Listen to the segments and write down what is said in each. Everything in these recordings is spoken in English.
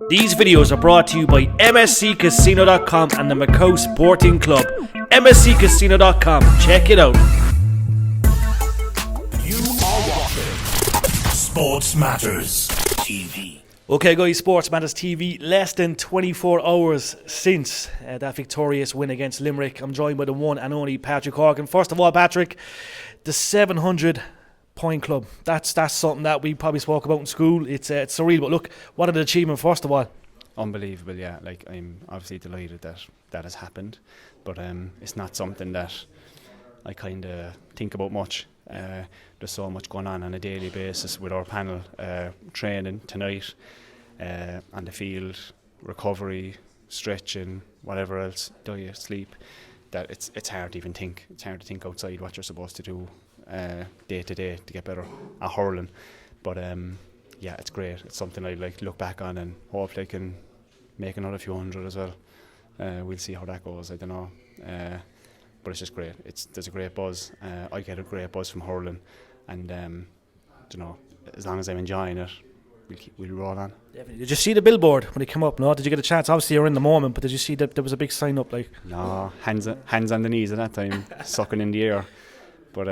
These videos are brought to you by MSCCasino.com and the Macau Sporting Club. MSCCasino.com. Check it out. You are watching SportsMatters TV. Okay guys, SportsMatters TV, less than 24 hours since that victorious win against Limerick. I'm joined by the one and only Patrick Horgan. First of all, Patrick, the 700 point club. That's something that we probably spoke about in school. It's surreal, but look, what an achievement first of all. Unbelievable, yeah. Like, I'm obviously delighted that has happened, but it's not something that I kind of think about much. There's so much going on a daily basis with our panel, training tonight, on the field, recovery, stretching, whatever else, diet, sleep, that it's hard to even think. It's hard to think outside what you're supposed to do day to day to get better at hurling. But yeah, it's great. It's something I like look back on and hopefully I can make another few hundred as well. We'll see how that goes. I don't know. But it's just great. There's a great buzz. I get a great buzz from hurling, and you know, as long as I'm enjoying it, we'll roll on. Definitely. Did you see the billboard when it came up? No, did you get a chance? Obviously, you're in the moment, but did you see that there was a big sign up? Like, no, hands on the knees at that time, sucking in the air. But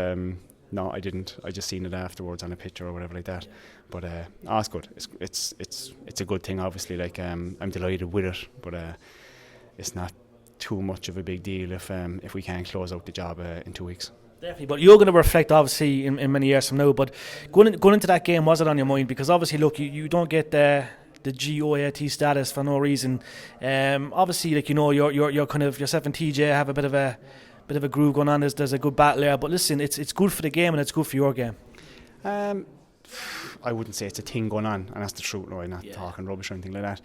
no, I didn't. I just seen it afterwards on a picture or whatever like that. But it's good. It's a good thing. Obviously, like I'm delighted with it, but it's not too much of a big deal if we can't close out the job in 2 weeks. Definitely, but you're going to reflect obviously in many years from now. But going into that game, was it on your mind? Because obviously, look, you don't get the GAA status for no reason. Obviously, like, you know, you're kind of yourself and TJ have a bit of a groove going on. There's a good battle there. But listen, it's good for the game and it's good for your game. I wouldn't say it's a thing going on, and that's the truth. No, I'm not talking rubbish or anything like that.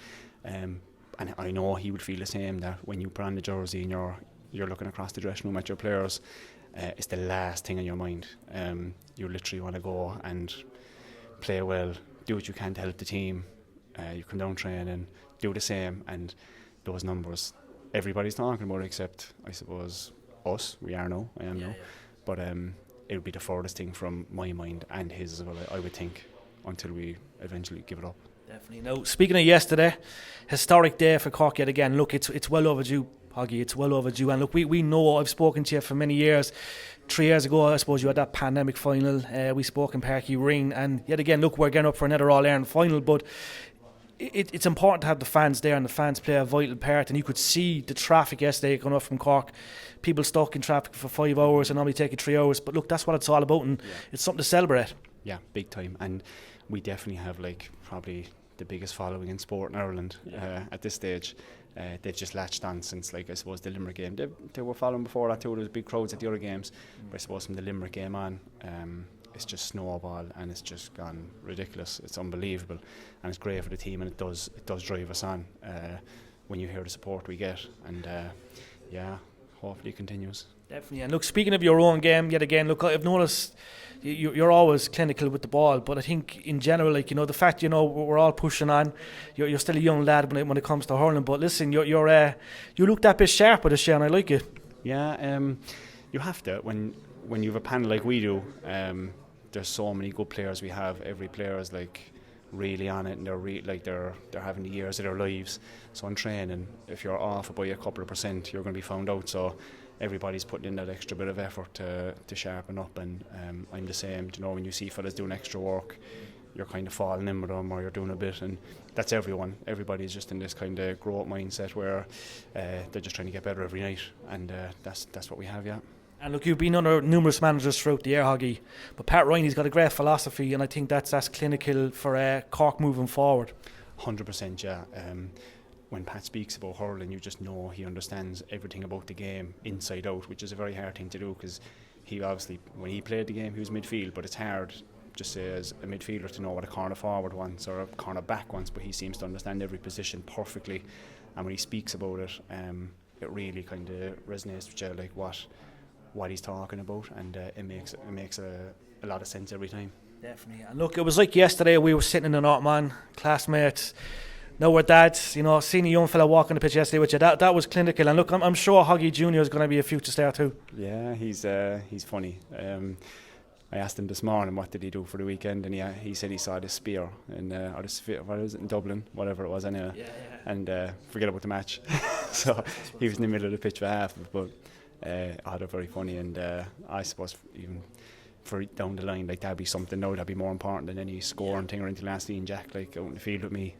And I know he would feel the same, that when you put on the jersey and you're looking across the dressing room at your players, it's the last thing on your mind. You literally want to go and play well, do what you can to help the team. You come down training, do the same, and those numbers everybody's talking about, except I suppose us. We are now. I am now. But it would be the furthest thing from my mind and his as well, I would think, until we eventually give it up. Definitely. Now, speaking of yesterday, historic day for Cork yet again. Look, it's well overdue, Hoggy. It's well overdue. And look, we know, I've spoken to you for many years. 3 years ago, I suppose you had that pandemic final. We spoke in Parky Ring. And yet again, look, we're getting up for another All-Ireland final. But it's important to have the fans there, and the fans play a vital part. And you could see the traffic yesterday going up from Cork. People stuck in traffic for 5 hours and normally taking 3 hours. But look, that's what it's all about. And it's something to celebrate. Yeah, big time. And we definitely have, like, probably the biggest following in sport in Ireland at this stage. They've just latched on since, like, I suppose the Limerick game. They were following before that too. There was big crowds at the other games, but I suppose from the Limerick game on, it's just snowball and it's just gone ridiculous. It's unbelievable, and it's great for the team, and it does drive us on when you hear the support we get, and hopefully it continues. Definitely. And look, speaking of your own game, yet again, look, I've noticed you're always clinical with the ball, but I think in general, like, you know, the fact, you know, we're all pushing on. You're still a young lad when it comes to hurling, but listen, you look that bit sharper this year, and I like it. Yeah, you have to when you have a panel like we do. There's so many good players we have. Every player is like really on it, and they're having the years of their lives. So in training, if you're off by a couple of %, you're going to be found out. So everybody's putting in that extra bit of effort to sharpen up, and I'm the same. You know, when you see fellas doing extra work, you're kind of falling in with them, or you're doing a bit, and that's everyone. Everybody's just in this kind of grow up mindset where they're just trying to get better every night, and that's what we have, yeah. And look, you've been under numerous managers throughout the year, Hoggy, but Pat Ryan, he's got a great philosophy, and I think that's clinical for Cork moving forward. 100%, yeah. When Pat speaks about hurling, you just know he understands everything about the game inside out, which is a very hard thing to do, because he obviously, when he played the game, he was midfield, but it's hard just say as a midfielder to know what a corner forward wants or a corner back wants, but he seems to understand every position perfectly, and when he speaks about it, it really kind of resonates with you, like what he's talking about, and it makes a lot of sense every time. Definitely. And look, it was like yesterday, we were sitting in the Northman, classmates, now we're dads, you know, seeing a young fella walk on the pitch yesterday with you, that was clinical. And look, I'm sure Hoggy Jr. is going to be a future star too. Yeah, he's funny. I asked him this morning what did he do for the weekend, and he said he saw this spear in or the sphere, what was it, in Dublin, whatever it was anyway. And forget about the match. So he was in the middle of the pitch for half, but I thought it very funny, and I suppose even for down the line, like that'd be something now that'd be more important than any scoring thing or anything like that. Jack like out in the field with me,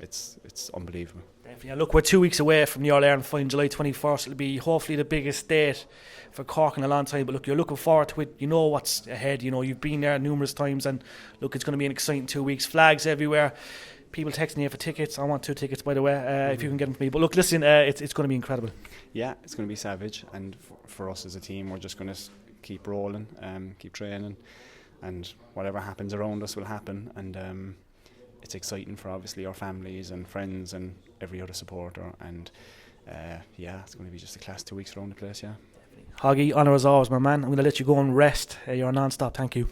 it's unbelievable. Definitely. Look, we're 2 weeks away from the All-Ireland final, July 21st. It'll be hopefully the biggest date for Cork in a long time. But look, you're looking forward to it. You know what's ahead. You know you've been there numerous times, and look, it's going to be an exciting 2 weeks. Flags everywhere. People texting you for tickets. I want 2 tickets, by the way, if you can get them for me. But look, listen, it's going to be incredible. Yeah, it's going to be savage, and for us as a team, we're just going to keep rolling, keep training, and whatever happens around us will happen. And it's exciting for obviously our families and friends and every other supporter. And it's going to be just a class 2 weeks around the place. Yeah. Hoggy, honour as always, my man. I'm going to let you go and rest. You're non-stop. Thank you.